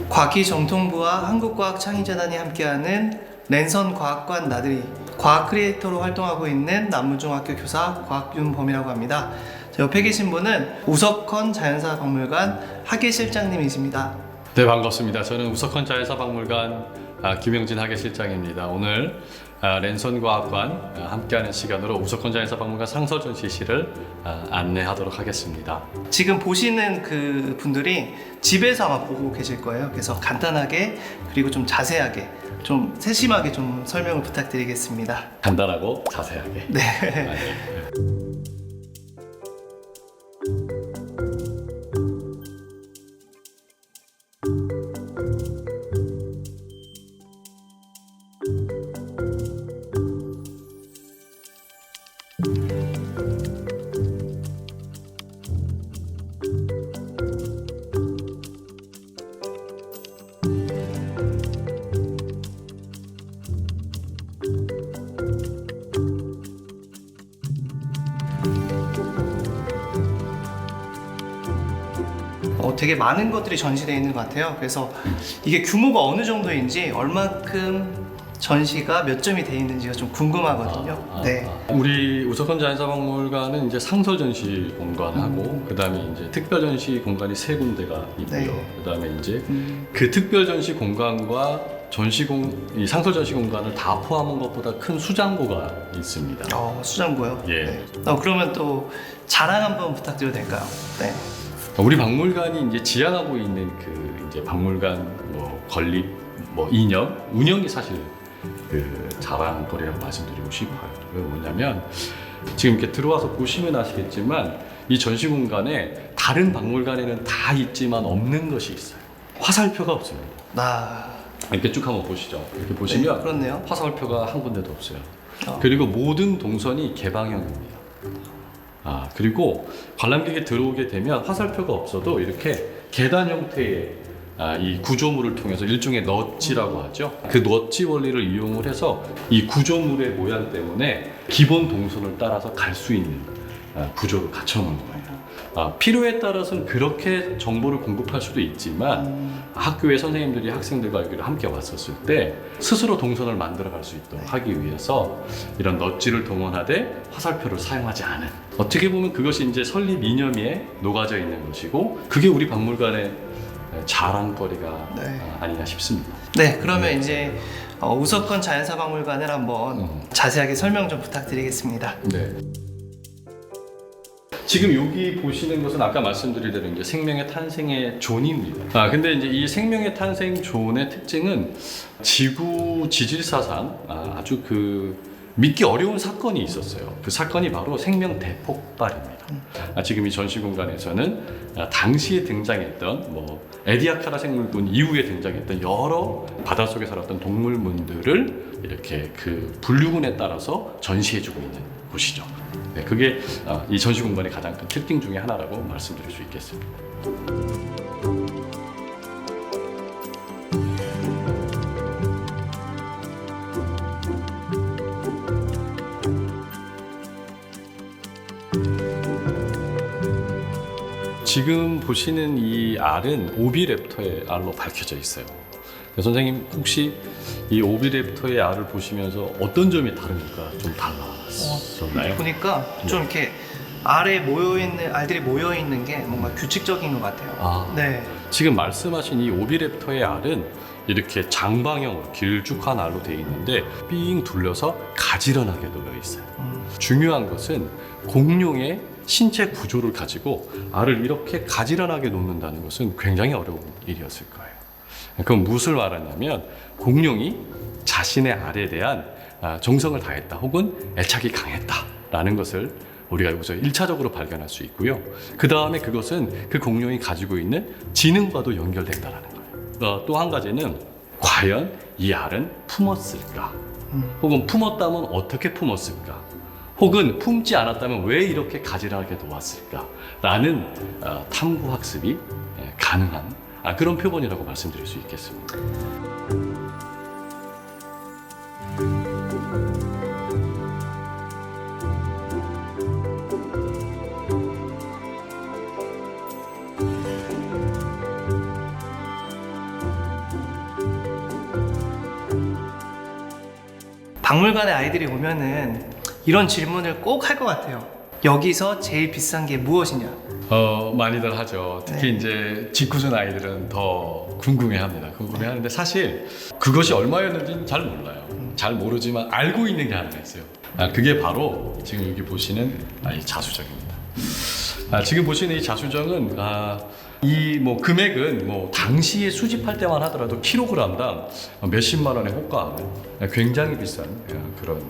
과기정통부와 한국과학창의재단이 함께하는 랜선과학관 나들이, 과학 크리에이터로 활동하고 있는 남문중학교 교사 곽윤범이라고 합니다. 옆에 계신 분은 우석헌 자연사박물관 학예실장님이십니다. 네, 반갑습니다. 저는 우석헌 자연사박물관 김영진 학예실장입니다. 오늘 랜선과학관 함께하는 시간으로 우석헌 자연사박물관 상설 전시실을 안내하도록 하겠습니다. 지금 보시는 그 분들이 집에서 아마 보고 계실 거예요. 그래서 간단하게 그리고 좀 자세하게, 좀 세심하게 좀 설명을 부탁드리겠습니다. 간단하고 자세하게. 네. 되게 많은 것들이 전시되어 있는 것 같아요. 그래서 이게 규모가 어느 정도인지, 얼만큼 전시가 몇 점이 되어 있는지가 좀 궁금하거든요. 네. 우리 우석헌 자연사박물관은 이제 상설 전시 공간하고 그다음에 이제 특별 전시 공간이 3군데가 있고요. 네. 그다음에 이제 그 특별 전시 공간과 이 상설 전시 공간을 다 포함한 것보다 큰 수장고가 있습니다. 수장고요? 예. 네. 그러면 또 자랑 한번 부탁드려도 될까요? 네. 우리 박물관이 이제 지향하고 있는 그 이제 박물관 건립 이념, 운영이 사실 그 자랑거리라고 말씀드리고 싶어요. 왜 뭐냐면 지금 이렇게 들어와서 보시면 아시겠지만 이 전시 공간에 다른 박물관에는 다 있지만 없는 것이 있어요. 화살표가 없습니다. 이렇게 쭉 한번 보시죠. 이렇게 보시면 네, 그렇네요. 화살표가 한 군데도 없어요. 그리고 모든 동선이 개방형입니다. 그리고 관람객이 들어오게 되면 화살표가 없어도 이렇게 계단 형태의 이 구조물을 통해서 일종의 넛지라고 하죠. 그 넛지 원리를 이용을 해서 이 구조물의 모양 때문에 기본 동선을 따라서 갈 수 있는 구조를 갖춰놓은 거예요. 필요에 따라서는 그렇게 정보를 공급할 수도 있지만 학교의 선생님들이 학생들과 여기를 함께 왔었을 때 스스로 동선을 만들어 갈 수 있도록 하기 위해서 이런 넛지를 동원하되 화살표를 사용하지 않은, 어떻게 보면 그것이 이제 설립 이념에 녹아져 있는 것이고, 그게 우리 박물관의 자랑거리가 아니냐 싶습니다. 네, 그러면 이제 우석헌 자연사박물관을 한번 자세하게 설명 좀 부탁드리겠습니다. 네. 지금 여기 보시는 것은 아까 말씀드린 대로 이제 생명의 탄생의 존입니다. 근데 이제 이 생명의 탄생 존의 특징은 지구 지질사상 아주 그 믿기 어려운 사건이 있었어요. 그 사건이 바로 생명 대폭발입니다. 지금 이 전시 공간에서는 당시에 등장했던 에디아카라 생물군 이후에 등장했던 여러 바닷속에 살았던 동물문들을 이렇게 그 분류군에 따라서 전시해주고 있는 곳이죠. 네, 그게 이 전시 공간의 가장 큰 특징 중에 하나라고 말씀드릴 수 있겠습니다. 지금 보시는 이 알은 오비랩터의 알로 밝혀져 있어요. 선생님 혹시 이 오비랩터의 알을 보시면서 어떤 점이 다릅니까? 좀 달라졌나요? 보니까 좀 이렇게 알에 알들이 모여 있는 게 뭔가 규칙적인 것 같아요. 네. 지금 말씀하신 이 오비랩터의 알은 이렇게 장방형으로 길쭉한 알로 되어 있는데 삥 둘러서 가지런하게 놓여 있어요. 중요한 것은 공룡의 신체 구조를 가지고 알을 이렇게 가지런하게 놓는다는 것은 굉장히 어려운 일이었을 거예요. 그건 무엇을 말하냐면 공룡이 자신의 알에 대한 정성을 다했다 혹은 애착이 강했다라는 것을 우리가 여기서 1차적으로 발견할 수 있고요. 그 다음에 그것은 그 공룡이 가지고 있는 지능과도 연결된다는 거예요. 또 한 가지는 과연 이 알은 품었을까? 혹은 품었다면 어떻게 품었을까? 혹은 품지 않았다면 왜 이렇게 가지런하게 놓았을까? 라는 탐구 학습이 가능한 그런 표본이라고 말씀드릴 수 있겠습니다. 박물관에 아이들이 오면은 이런 질문을 꼭 할 것 같아요. 여기서 제일 비싼 게 무엇이냐? 많이들 하죠. 특히 네. 이제 짓궂은 아이들은 더 궁금해합니다. 궁금해하는데 사실 그것이 얼마였는지는 잘 몰라요. 잘 모르지만 알고 있는 게 하나 있어요. 그게 바로 지금 여기 보시는 이 자수정입니다. 지금 보시는 이 자수정은 이 금액은 당시에 수집할 때만 하더라도 킬로그램당 몇십만 원의 호가하는 굉장히 비싼 그런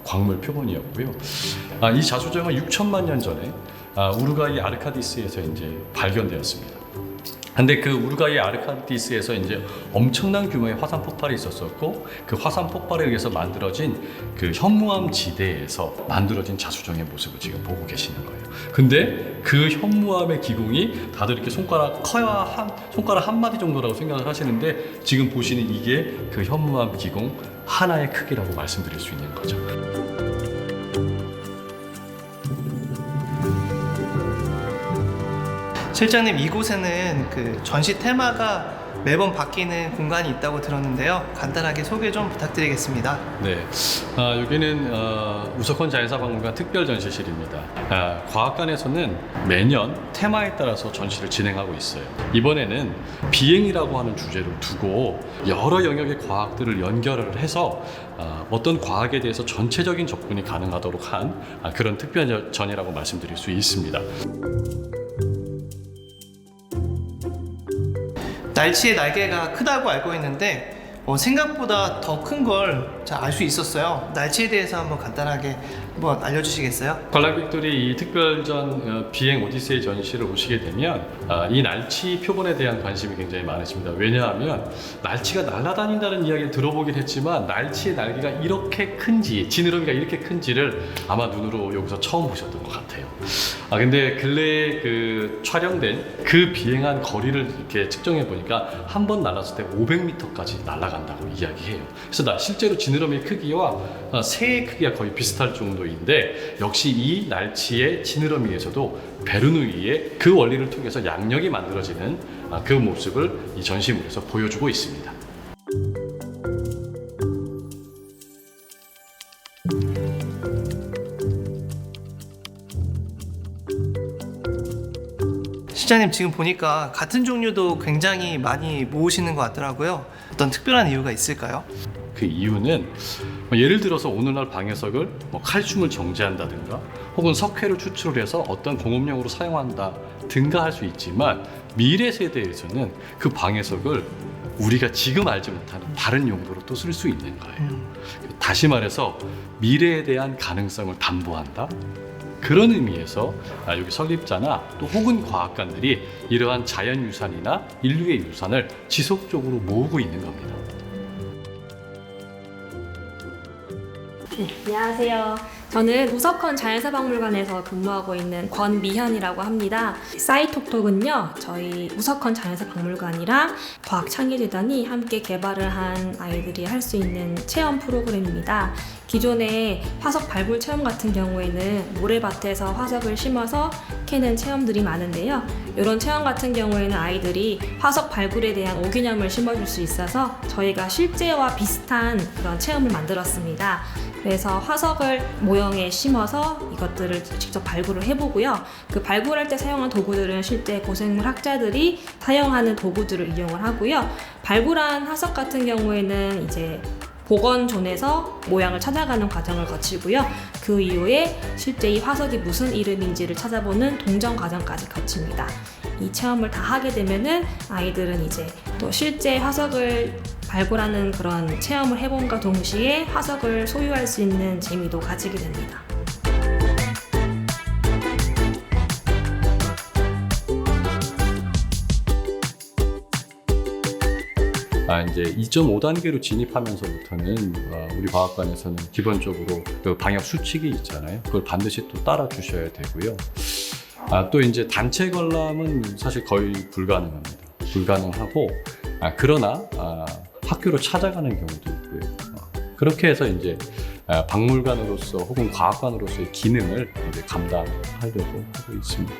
광물 표본이었고요. 이 자수정은 6천만 년 전에 우루과이 아르카디스에서 이제 발견되었습니다. 근데 그 우루과이 아르카디스에서 이제 엄청난 규모의 화산 폭발이 있었었고, 그 화산 폭발에 의해서 만들어진 그 현무암 지대에서 만들어진 자수정의 모습을 지금 보고 계시는 거예요. 근데 그 현무암의 기공이 다들 이렇게 손가락 한 마디 정도라고 생각을 하시는데, 지금 보시는 이게 그 현무암 기공 하나의 크기라고 말씀드릴 수 있는 거죠. 실장님, 이곳에는 그 전시 테마가 매번 바뀌는 공간이 있다고 들었는데요. 간단하게 소개 좀 부탁드리겠습니다. 네, 여기는 우석헌 자연사박물관 특별전시실입니다. 과학관에서는 매년 테마에 따라서 전시를 진행하고 있어요. 이번에는 비행이라고 하는 주제를 두고 여러 영역의 과학들을 연결을 해서 어떤 과학에 대해서 전체적인 접근이 가능하도록 한 그런 특별전이라고 말씀드릴 수 있습니다. 날치의 날개가 크다고 알고 있는데 생각보다 더 큰 걸 알 수 있었어요. 날치에 대해서 한번 간단하게 한번 알려주시겠어요? 관람객들이 이 특별전 비행 오디세이 전시를 오시게 되면 이 날치 표본에 대한 관심이 굉장히 많으십니다. 왜냐하면 날치가 날아다닌다는 이야기를 들어보긴 했지만 날치의 날개가 이렇게 큰지, 지느러미가 이렇게 큰지를 아마 눈으로 여기서 처음 보셨던 것 같아요. 근데 근래에 그 촬영된 그 비행한 거리를 이렇게 측정해 보니까 한 번 날았을 때 500m까지 날아간다고 이야기해요. 그래서 실제로 지느러미의 크기와 새의 크기가 거의 비슷할 정도인데, 역시 이 날치의 지느러미에서도 베르누이의 그 원리를 통해서 양력이 만들어지는 그 모습을 이 전시물에서 보여주고 있습니다. 실장님, 지금 보니까 같은 종류도 굉장히 많이 모으시는 것 같더라고요. 어떤 특별한 이유가 있을까요? 그 이유는 예를 들어서 오늘날 방해석을 칼슘을 정제한다든가 혹은 석회를 추출을 해서 어떤 공업용으로 사용한다 든가 할 수 있지만, 미래 세대에서는 그 방해석을 우리가 지금 알지 못하는 다른 용도로 또 쓸 수 있는 거예요. 다시 말해서 미래에 대한 가능성을 담보한다, 그런 의미에서 여기 설립자나 또 혹은 과학관들이 이러한 자연유산이나 인류의 유산을 지속적으로 모으고 있는 겁니다. 네, 안녕하세요. 저는 우석헌 자연사박물관에서 근무하고 있는 권미현이라고 합니다. 사이톡톡은요, 저희 우석헌 자연사박물관이랑 과학창의재단이 함께 개발을 한 아이들이 할 수 있는 체험 프로그램입니다. 기존의 화석 발굴 체험 같은 경우에는 모래밭에서 화석을 심어서 캐는 체험들이 많은데요. 이런 체험 같은 경우에는 아이들이 화석 발굴에 대한 오기념을 심어줄 수 있어서 저희가 실제와 비슷한 그런 체험을 만들었습니다. 그래서 화석을 모형에 심어서 이것들을 직접 발굴을 해보고요. 그 발굴할 때 사용한 도구들은 실제 고생물 학자들이 사용하는 도구들을 이용을 하고요. 발굴한 화석 같은 경우에는 이제 복원존에서 모양을 찾아가는 과정을 거치고요. 그 이후에 실제 이 화석이 무슨 이름인지를 찾아보는 동정 과정까지 거칩니다. 이 체험을 다 하게 되면은 아이들은 이제 또 실제 화석을 발굴하는 그런 체험을 해본과 동시에 화석을 소유할 수 있는 재미도 가지게 됩니다. 이제 2.5단계로 진입하면서부터는 우리 과학관에서는 기본적으로 그 방역 수칙이 있잖아요. 그걸 반드시 또 따라 주셔야 되고요. 또 이제 단체 관람은 사실 거의 불가능합니다. 불가능하고 그러나 학교로 찾아가는 경우도 있고요. 그렇게 해서 이제 박물관으로서 혹은 과학관으로서의 기능을 이제 감당하려고 하고 있습니다.